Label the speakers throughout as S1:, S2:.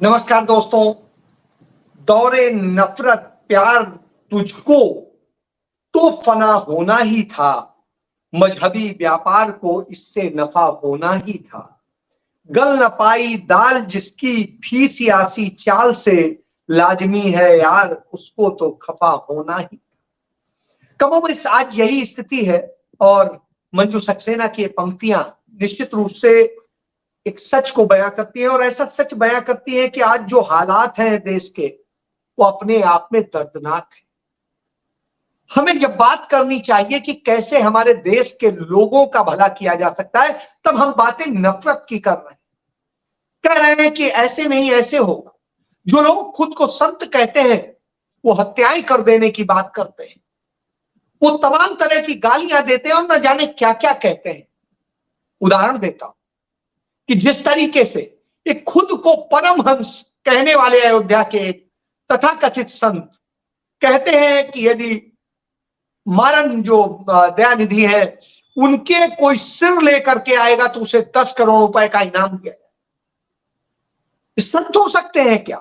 S1: नमस्कार दोस्तों। दौरे नफरत प्यार तुझको तो फना होना ही था, मजहबी व्यापार को इससे नफा होना ही था। गल न पाई दाल जिसकी फी सियासी चाल से, लाजमी है यार उसको तो खफा होना ही। कमोबेश आज यही स्थिति है और मंजू सक्सेना की ये पंक्तियां निश्चित रूप से एक सच को बयां करती है और ऐसा सच बयां करती है कि आज जो हालात हैं देश के वो अपने आप में दर्दनाक है। हमें जब बात करनी चाहिए कि कैसे हमारे देश के लोगों का भला किया जा सकता है, तब हम बातें नफरत की कर रहे हैं। कह रहे हैं कि ऐसे नहीं ऐसे होगा। जो लोग खुद को संत कहते हैं वो हत्याएं कर देने की बात करते हैं, वो तमाम तरह की गालियां देते हैं और न जाने क्या क्या कहते हैं। उदाहरण देता हूं कि जिस तरीके से एक खुद को परमहंस कहने वाले अयोध्या के तथाकथित संत कहते हैं कि यदि मारन जो दयानिधि है उनके कोई सिर लेकर के आएगा तो उसे 10 करोड़ रुपए का इनाम दिया जाए। संत हो सकते हैं क्या?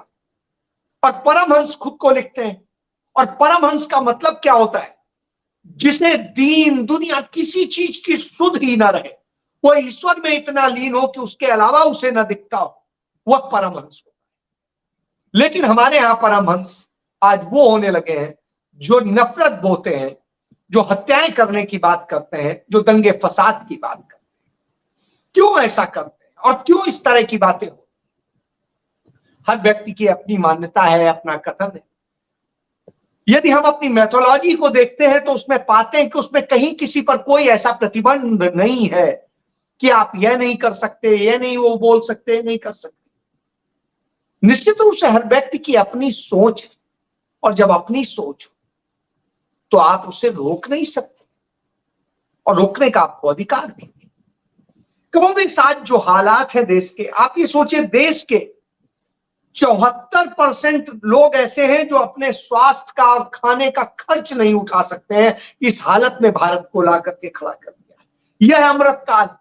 S1: और परमहंस खुद को लिखते हैं। और परमहंस का मतलब क्या होता है? जिसे दीन दुनिया किसी चीज की सुध ही ना रहे, वो ईश्वर में इतना लीन हो कि उसके अलावा उसे न दिखता हो, वह परमहंस होता है। लेकिन हमारे यहां परमहंस आज वो होने लगे हैं जो नफरत बोते हैं, जो हत्याएं करने की बात करते हैं, जो दंगे फसाद की बात करते हैं। क्यों ऐसा करते हैं और क्यों इस तरह की बातें हो? हर व्यक्ति की अपनी मान्यता है, अपना कथन है। यदि हम अपनी मैथोलॉजी को देखते हैं तो उसमें पाते हैं कि उसमें कहीं किसी पर कोई ऐसा प्रतिबंध नहीं है कि आप यह नहीं कर सकते, यह नहीं वो बोल सकते, नहीं कर सकते। निश्चित रूप से हर व्यक्ति की अपनी सोच है और जब अपनी सोच हो तो आप उसे रोक नहीं सकते और रोकने का आपको अधिकार भी नहीं। कभी साथ जो हालात है देश के, आप ये सोचिए देश के 74% लोग ऐसे हैं जो अपने स्वास्थ्य का और खाने का खर्च नहीं उठा सकते हैं। इस हालत में भारत को ला करके खड़ा कर दिया। यह अमृत काल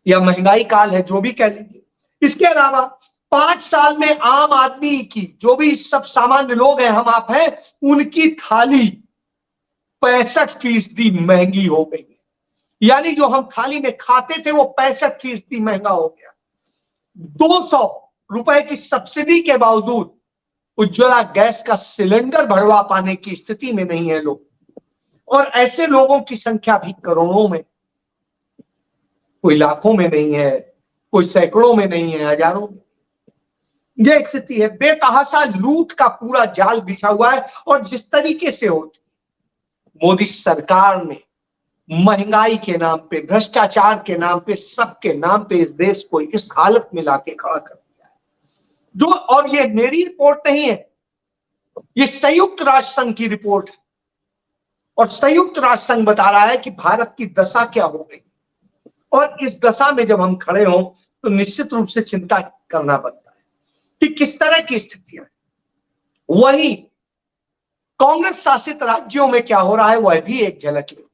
S1: या महंगाई काल है, जो भी कह लीजिए। इसके अलावा 5 साल में आम आदमी की, जो भी सब सामान्य लोग हैं, हम आप हैं, उनकी थाली 65% महंगी हो गई है। यानी जो हम थाली में खाते थे वो 65% महंगा हो गया। 200 रुपए की सब्सिडी के बावजूद उज्ज्वला गैस का सिलेंडर भरवा पाने की स्थिति में नहीं है लोग। और ऐसे लोगों की संख्या भी करोड़ों में, कोई लाखों में नहीं है, कोई सैकड़ों में नहीं है, हजारों में। यह स्थिति है। बेतहाशा लूट का पूरा जाल बिछा हुआ है और जिस तरीके से होती मोदी सरकार ने महंगाई के नाम पे, भ्रष्टाचार के नाम पे, सबके नाम पे इस देश को इस हालत में लाके खड़ा कर दिया है। जो, और ये मेरी रिपोर्ट नहीं है, ये संयुक्त राष्ट्र संघ की रिपोर्ट है और संयुक्त राष्ट्र संघ बता रहा है कि भारत की दशा क्या हो गई। और इस दशा में जब हम खड़े हों तो निश्चित रूप से चिंता करना बनता है कि किस तरह की स्थितियां हैं। वही कांग्रेस शासित राज्यों में क्या हो रहा है वह भी एक झलक ले।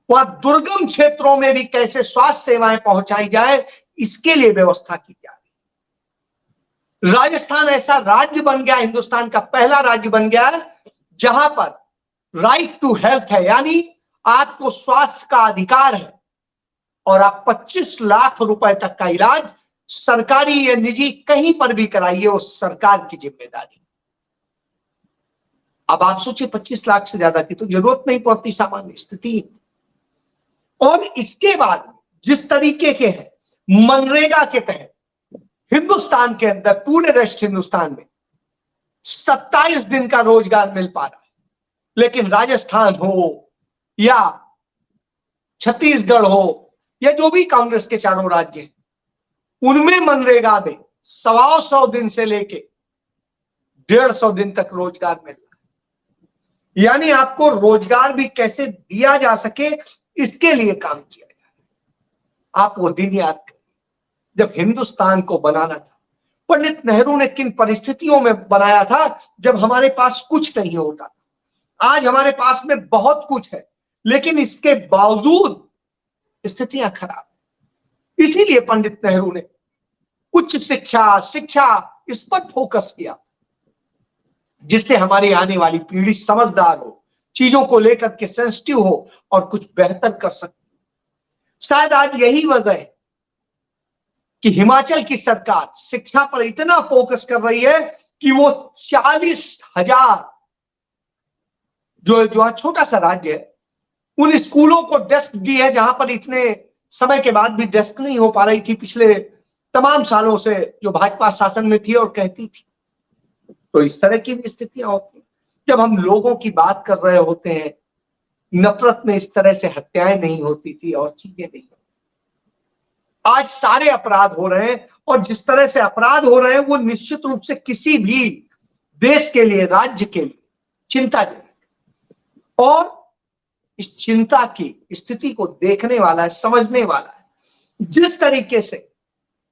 S1: वहां दुर्गम क्षेत्रों में भी कैसे स्वास्थ्य सेवाएं पहुंचाई जाए, इसके लिए व्यवस्था की जा रही। राजस्थान ऐसा राज्य बन गया, हिंदुस्तान का पहला राज्य बन गया जहां पर राइट टू हेल्थ है, यानी आपको स्वास्थ्य का अधिकार है और आप 25 लाख रुपए तक का इलाज सरकारी या निजी कहीं पर भी कराइए, वो सरकार की जिम्मेदारी। अब आप सोचिए 25 लाख से ज्यादा की तो जरूरत नहीं पड़ती सामान्य स्थिति। और इसके बाद जिस तरीके के हैं मनरेगा के तहत हिंदुस्तान के अंदर, पूरे वेस्ट हिंदुस्तान में 27 दिन का रोजगार मिल पा रहा है। लेकिन राजस्थान हो या छत्तीसगढ़ हो या जो भी कांग्रेस के चारों राज्य हैं, उनमें मनरेगा में 125 दिन से लेके 150 दिन तक रोजगार मिल रहा है। यानी आपको रोजगार भी कैसे दिया जा सके इसके लिए काम किया जा रहा है। आप वो दिन याद करें जब हिंदुस्तान को बनाना था, पंडित नेहरू ने किन परिस्थितियों में बनाया था जब हमारे पास कुछ नहीं होता था। आज हमारे पास में बहुत कुछ है, लेकिन इसके बावजूद स्थितियां खराब। इसीलिए पंडित नेहरू ने उच्च शिक्षा, शिक्षा, इस पर फोकस किया, जिससे हमारी आने वाली पीढ़ी समझदार हो, चीजों को लेकर के सेंसिटिव हो और कुछ बेहतर कर सके। शायद आज यही वजह है कि हिमाचल की सरकार शिक्षा पर इतना फोकस कर रही है कि वो 40,000 जो छोटा सा राज्य है, उन स्कूलों को डेस्क दी है जहां पर इतने समय के बाद भी डेस्क नहीं हो पा रही थी पिछले तमाम सालों से जो भाजपा शासन में थी और कहती थी। तो इस तरह की भी स्थितियां होती हैं। जब हम लोगों की बात कर रहे होते हैं, नफरत में इस तरह से हत्याएं नहीं होती थी और चीजें नहीं होती। आज सारे अपराध हो रहे हैं और जिस तरह से अपराध हो रहे हैं वो निश्चित रूप से किसी भी देश के लिए, राज्य के लिए चिंताजनक। और इस चिंता की स्थिति को देखने वाला है, समझने वाला है। जिस तरीके से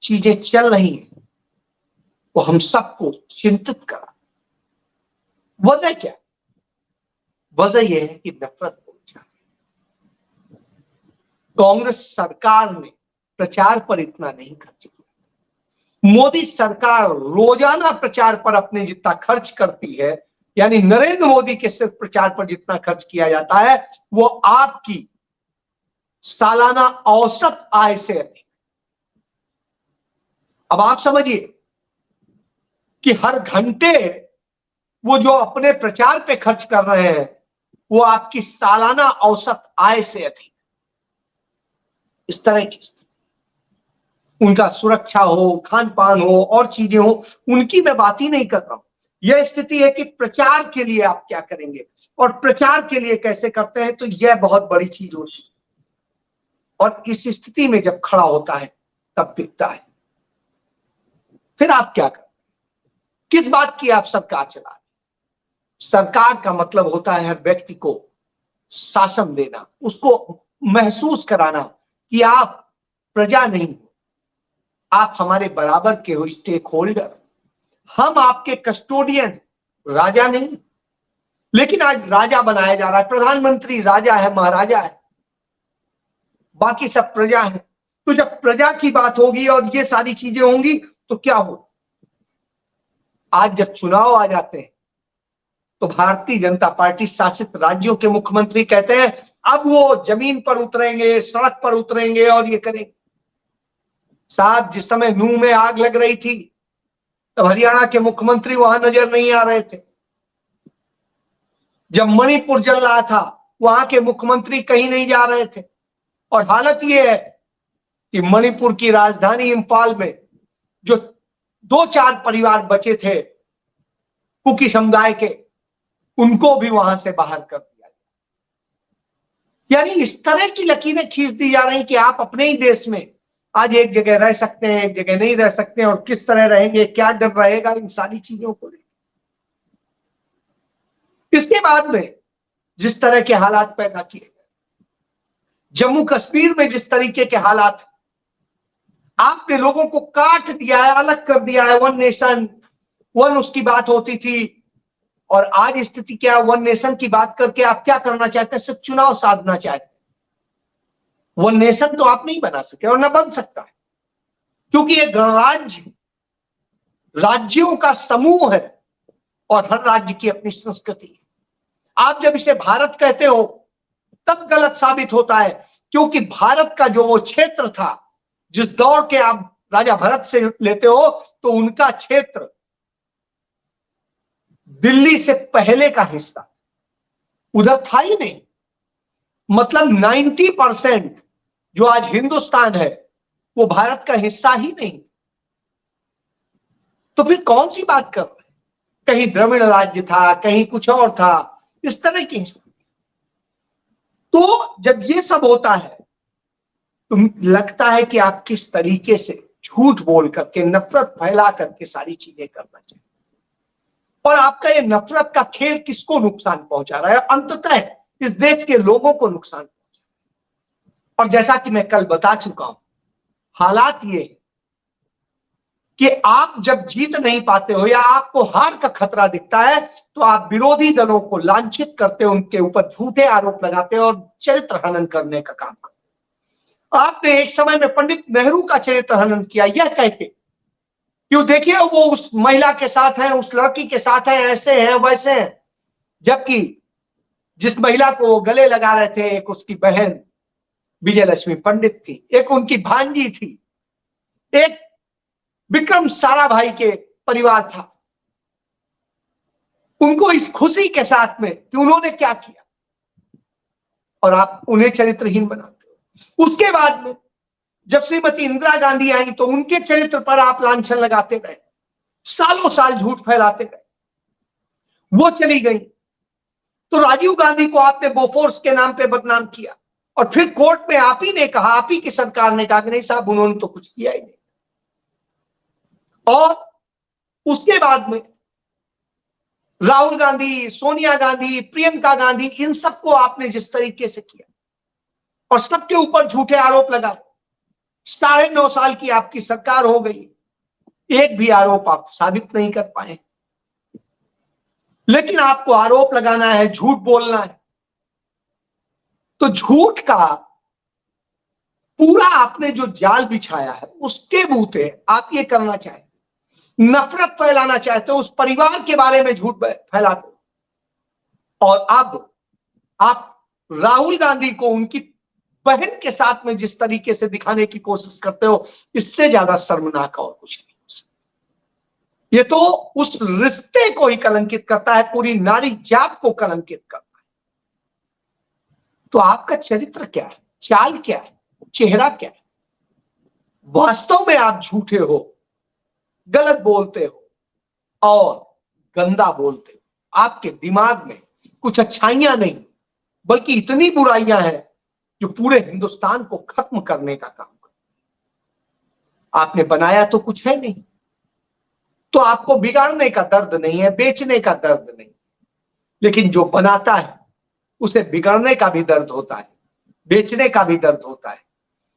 S1: चीजें चल रही हैं वो हम सबको चिंतित करा। वजह क्या? वजह यह है कि नफरत हो जाए। कांग्रेस सरकार ने प्रचार पर इतना नहीं खर्च किया। मोदी सरकार रोजाना प्रचार पर अपने जितना खर्च करती है, यानी नरेंद्र मोदी के सिर्फ प्रचार पर जितना खर्च किया जाता है वो आपकी सालाना औसत आय से अधिक। अब आप समझिए कि हर घंटे वो जो अपने प्रचार पे खर्च कर रहे हैं वो आपकी सालाना औसत आय से अधिक। इस तरह की स्थिति, उनका सुरक्षा हो, खान पान हो और चीजें हो, उनकी मैं बात ही नहीं कर रहा हूं। यह स्थिति है कि प्रचार के लिए आप क्या करेंगे और प्रचार के लिए कैसे करते हैं, तो यह बहुत बड़ी चीज होती है। और इस स्थिति में जब खड़ा होता है तब दिखता है। फिर आप क्या करें? किस बात की आप सरकार चला रहे? सरकार का मतलब होता है हर व्यक्ति को शासन देना, उसको महसूस कराना कि आप प्रजा नहीं हो, आप हमारे बराबर के हो, स्टेक होल्डर। हम आपके कस्टोडियन, राजा नहीं। लेकिन आज राजा बनाया जा रहा है, प्रधानमंत्री राजा है, महाराजा है, बाकी सब प्रजा है। तो जब प्रजा की बात होगी और ये सारी चीजें होंगी तो क्या हो? आज जब चुनाव आ जाते हैं तो भारतीय जनता पार्टी शासित राज्यों के मुख्यमंत्री कहते हैं अब वो जमीन पर उतरेंगे, सड़क पर उतरेंगे और ये करेंगे। साथ जिस समय नूह में आग लग रही थी तब हरियाणा के मुख्यमंत्री वहां नजर नहीं आ रहे थे। जब मणिपुर जल रहा था वहां के मुख्यमंत्री कहीं नहीं जा रहे थे। और हालत यह है कि मणिपुर की राजधानी इंफाल में जो 2-4 परिवार बचे थे कुकी समुदाय के, उनको भी वहां से बाहर कर दिया गया। यानी इस तरह की लकीरें खींच दी जा रही कि आप अपने ही देश में आज एक जगह रह सकते हैं, एक जगह नहीं रह सकते हैं, और किस तरह रहेंगे, क्या डर रहेगा, इन सारी चीजों को लेकर। इसके बाद में जिस तरह के हालात पैदा किए गए, जम्मू कश्मीर में जिस तरीके के हालात, आपने लोगों को काट दिया है, अलग कर दिया है। वन नेशन वन उसकी बात होती थी और आज स्थिति क्या है? वन नेशन की बात करके आप क्या करना चाहते हैं? सिर्फ चुनाव साधना चाहते हैं। वन नेशन तो आप नहीं बना सके और न बन सकता है, क्योंकि ये गणराज्य राज्यों का समूह है और हर राज्य की अपनी संस्कृति है। आप जब इसे भारत कहते हो तब गलत साबित होता है, क्योंकि भारत का जो वो क्षेत्र था, जिस दौर के आप राजा भरत से लेते हो, तो उनका क्षेत्र दिल्ली से पहले का हिस्सा उधर था ही नहीं। मतलब 90% जो आज हिंदुस्तान है वो भारत का हिस्सा ही नहीं। तो फिर कौन सी बात कर रहे हैं? कहीं द्रविड़ राज्य था, कहीं कुछ और था, इस तरह की स्थिति। तो जब ये सब होता है तो लगता है कि आप किस तरीके से झूठ बोल करके, नफरत फैला करके सारी चीजें करना चाहिए। और आपका ये नफरत का खेल किसको नुकसान पहुंचा रहा है? अंततः इस देश के लोगों को नुकसान पहुंचा रहा है। और जैसा कि मैं कल बता चुका हूं, हालात ये कि आप जब जीत नहीं पाते हो या आपको हार का खतरा दिखता है तो आप विरोधी दलों को लांछित करते हो, उनके ऊपर झूठे आरोप लगाते हो और चरित्र हनन करने का काम करते हो। आपने एक समय में पंडित नेहरू का चरित्र हनन किया, यह कहते क्यों? देखिए वो उस महिला के साथ है, उस लड़की के साथ है, ऐसे हैं वैसे हैं, जबकि जिस महिला को वो गले लगा रहे थे एक उसकी बहन विजयलक्ष्मी पंडित थी, एक उनकी भांजी थी, एक विक्रम साराभाई के परिवार था। उनको इस खुशी के साथ में कि उन्होंने क्या किया, और आप उन्हें चरित्रहीन बनाते हो। उसके बाद में जब श्रीमती इंदिरा गांधी आई तो उनके चरित्र पर आप लांछन लगाते गए, सालों साल झूठ फैलाते गए। वो चली गई तो राजीव गांधी को आपने बोफोर्स के नाम पे बदनाम किया, और फिर कोर्ट में आप ही ने कहा, आप ही की सरकार ने कहा कि नहीं साहब उन्होंने तो कुछ किया ही नहीं। और उसके बाद में राहुल गांधी, सोनिया गांधी, प्रियंका गांधी, इन सबको आपने जिस तरीके से किया और सबके ऊपर झूठे आरोप लगाए, 9.5 साल की आपकी सरकार हो गई, एक भी आरोप आप साबित नहीं कर पाए। लेकिन आपको आरोप लगाना है, झूठ बोलना है, तो झूठ का पूरा आपने जो जाल बिछाया है उसके बूते आप ये करना चाहते, नफरत फैलाना चाहते हो, उस परिवार के बारे में झूठ फैलाते हो। और अब आप राहुल गांधी को उनकी बहन के साथ में जिस तरीके से दिखाने की कोशिश करते हो, इससे ज्यादा शर्मनाक और कुछ नहीं हो सकता। ये तो उस रिश्ते को ही कलंकित करता है, पूरी नारी जात को कलंकित करता है। तो आपका चरित्र क्या है, चाल क्या है, चेहरा क्या है? वास्तव में आप झूठे हो, गलत बोलते हो और गंदा बोलते हो। आपके दिमाग में कुछ अच्छाइयां नहीं बल्कि इतनी बुराइयां हैं जो पूरे हिंदुस्तान को खत्म करने का काम कर। आपने बनाया तो कुछ है नहीं, तो आपको बिगाड़ने का दर्द नहीं है, बेचने का दर्द नहीं, लेकिन जो बनाता है उसे बिगड़ने का भी दर्द होता है, बेचने का भी दर्द होता है।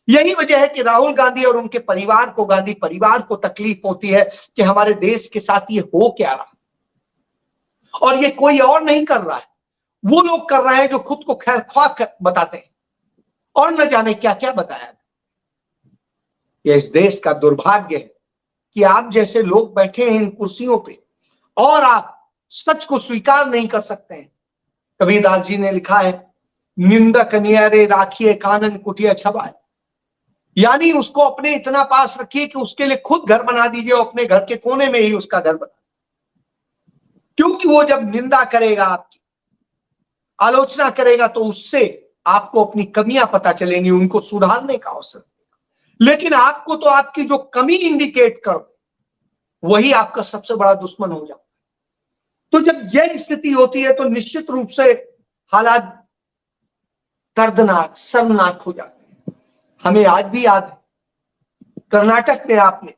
S1: यही वजह है कि राहुल गांधी और उनके परिवार को, गांधी परिवार को तकलीफ होती है कि हमारे देश के साथ ये हो क्या रहा, और ये कोई और नहीं कर रहा है, वो लोग कर रहे हैं जो खुद को खैर ख्वाह बताते हैं और न जाने क्या क्या बताया। ये इस देश का दुर्भाग्य है कि आप जैसे लोग बैठे हैं इन कुर्सियों पे और आप सच को स्वीकार नहीं कर सकते हैं। कबीरदास जी ने लिखा है, निंदक न्यारे राखिए कानन कुटिया छबाए, यानी उसको अपने इतना पास रखिए कि उसके लिए खुद घर बना दीजिए, अपने घर के कोने में ही उसका घर बना, क्योंकि वो जब निंदा करेगा, आपकी आलोचना करेगा, तो उससे आपको अपनी कमियां पता चलेंगी, उनको सुधारने का अवसर देगा। लेकिन आपको तो आपकी जो कमी इंडिकेट कर वही आपका सबसे बड़ा दुश्मन हो जाता है। तो जब यह स्थिति होती है तो निश्चित रूप से हालात दर्दनाक, शर्मनाक हो जाते हैं। हमें आज भी याद है कर्नाटक में आपने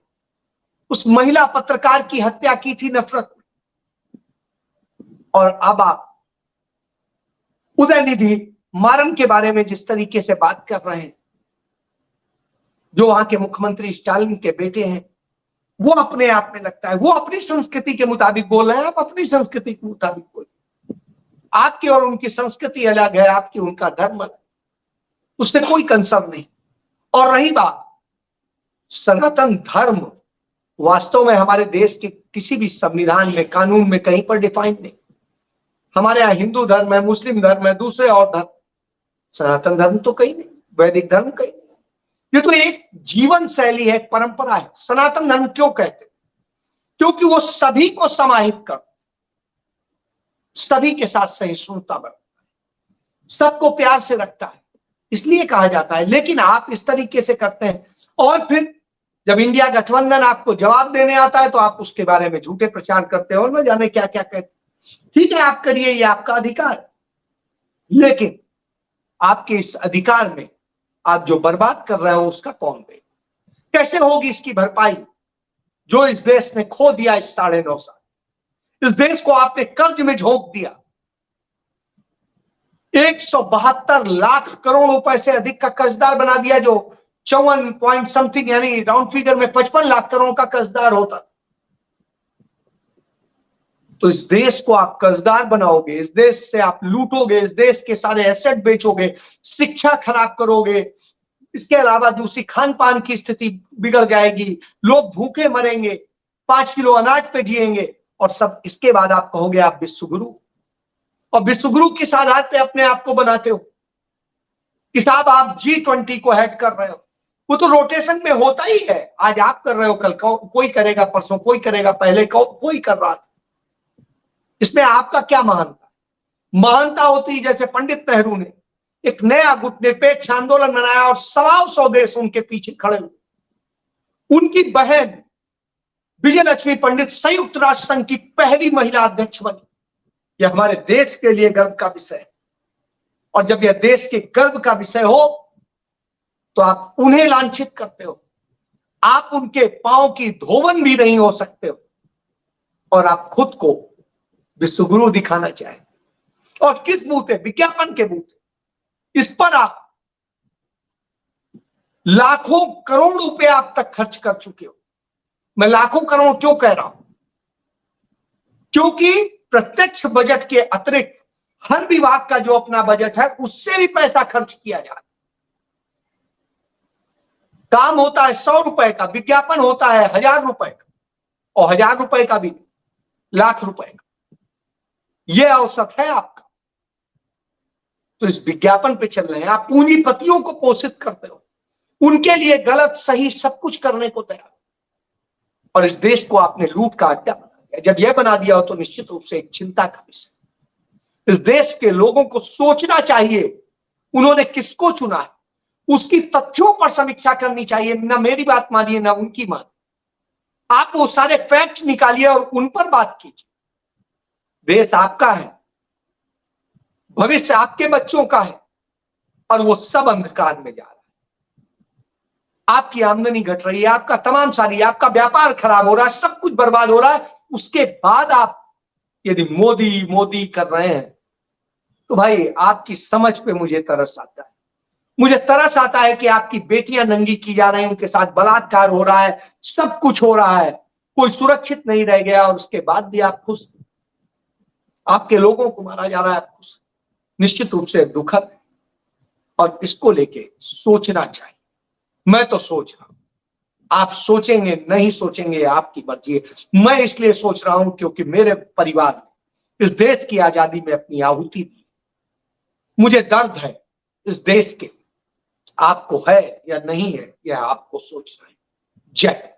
S1: उस महिला पत्रकार की हत्या की थी नफरत में, और अब आप उदयनिधि मारन के बारे में जिस तरीके से बात कर रहे हैं, जो वहां के मुख्यमंत्री स्टालिन के बेटे हैं, वो अपने आप में लगता है वो अपनी संस्कृति के मुताबिक बोल रहे हैं, आप अपनी संस्कृति के मुताबिक बोल, आपकी और उनकी संस्कृति अलग है, आपकी उनका धर्म अलग, उससे कोई कंसर्न नहीं। और रही बात सनातन धर्म, वास्तव में हमारे देश के किसी भी संविधान में, कानून में कहीं पर डिफाइन नहीं। हमारे यहाँ हिंदू धर्म है, मुस्लिम धर्म है, दूसरे और धर्म, सनातन धर्म तो कहीं नहीं, वैदिक धर्म कहीं नहीं। ये तो एक जीवन शैली है, एक परंपरा है। सनातन धर्म क्यों कहते हैं? क्योंकि वो सभी को समाहित कर, सभी के साथ सहिष्णुता बरतता है, सबको प्यार से रखता है, इसलिए कहा जाता है। लेकिन आप इस तरीके से करते हैं, और फिर जब इंडिया गठबंधन आपको जवाब देने आता है तो आप उसके बारे में झूठे प्रचार करते हैं और न जाने क्या क्या कहते हैं। ठीक है, आप करिए, ये आपका अधिकार, लेकिन आपके इस अधिकार में आप जो बर्बाद कर रहे हो उसका कौन दे? कैसे होगी इसकी भरपाई जो इस देश ने खो दिया इस 9.5 साल? इस देश को आपने कर्ज में झोंक दिया, 172 लाख करोड़ रुपए से अधिक का कर्जदार बना दिया, जो 54 पॉइंट समथिंग यानी राउंड फिगर में 55 लाख करोड़ का कर्जदार होता। तो इस देश को आप कर्जदार बनाओगे, इस देश से आप लूटोगे, इस देश के सारे एसेट बेचोगे, शिक्षा खराब करोगे, इसके अलावा दूसरी खान पान की स्थिति बिगड़ जाएगी, लोग भूखे मरेंगे। 5 किलो अनाज पे जिएंगे और सब। इसके बाद आप कहोगे आप विश्वगुरु, और विश्वगुरु किस आधार पे अपने आप को बनाते हो कि साहब आप G20 को हेड कर रहे हो? वो तो रोटेशन में होता ही है। आज आप कर रहे हो, कल कोई करेगा, परसों कोई करेगा, पहले कोई कर रहा था। इसमें आपका क्या महानता? महानता होती जैसे पंडित नेहरू ने एक नया गुटनिरपेक्ष आंदोलन बनाया और 125 देश उनके पीछे खड़े हुए। उनकी बहन विजयलक्ष्मी पंडित संयुक्त राष्ट्र संघ की पहली महिला अध्यक्ष बनी। यह हमारे देश के लिए गर्व का विषय है, और जब यह देश के गर्व का विषय हो तो आप उन्हें लांछित करते हो। आप उनके पांव की धोवन भी नहीं हो सकते हो, और आप खुद को विश्वगुरु दिखाना चाहेंगे। और किस बूते? विज्ञापन के बूते। इस पर आप लाखों करोड़ रुपए आप तक खर्च कर चुके हो। मैं लाखों करोड़ क्यों कह रहा हूं? क्योंकि प्रत्यक्ष बजट के अतिरिक्त हर विभाग का जो अपना बजट है उससे भी पैसा खर्च किया जा रहा है। काम होता है 100 रुपए का, विज्ञापन होता है 1000 रुपए का, और 1000 रुपए का भी लाख रुपए का। यह औसत है आपका। तो इस विज्ञापन पे चल रहे हैं आप। पूंजीपतियों को पोषित करते हो, उनके लिए गलत सही सब कुछ करने को तैयार, और इस देश को आपने लूट का अड्डा बना दिया। जब यह बना दिया हो तो निश्चित रूप से एक चिंता का विषय। इस देश के लोगों को सोचना चाहिए उन्होंने किसको चुना है, उसकी तथ्यों पर समीक्षा करनी चाहिए। ना मेरी बात मानिए ना उनकी मान। आप वो सारे फैक्ट निकालिए और उन पर बात कीजिए। देश आपका है, भविष्य आपके बच्चों का है, और वो सब अंधकार में जा रहा है। आपकी आमदनी घट रही है, आपका तमाम सारी, आपका व्यापार खराब हो रहा है, सब कुछ बर्बाद हो रहा है। उसके बाद आप यदि मोदी मोदी कर रहे हैं तो भाई आपकी समझ पे मुझे तरस आता है। मुझे तरस आता है कि आपकी बेटियां नंगी की जा रही हैं, उनके साथ बलात्कार हो रहा है, सब कुछ हो रहा है, कोई सुरक्षित नहीं रह गया, और उसके बाद भी आप खुश। आपके लोगों को मारा जा रहा है, आप खुश। निश्चित रूप से दुखद है, और इसको लेके सोचना चाहिए। मैं तो सोच रहा हूं, आप सोचेंगे नहीं सोचेंगे आपकी मर्जी है। मैं इसलिए सोच रहा हूं क्योंकि मेरे परिवार ने इस देश की आजादी में अपनी आहुति दी। मुझे दर्द है इस देश के। आपको है या नहीं है, यह आपको सोचना है। जय हिंद।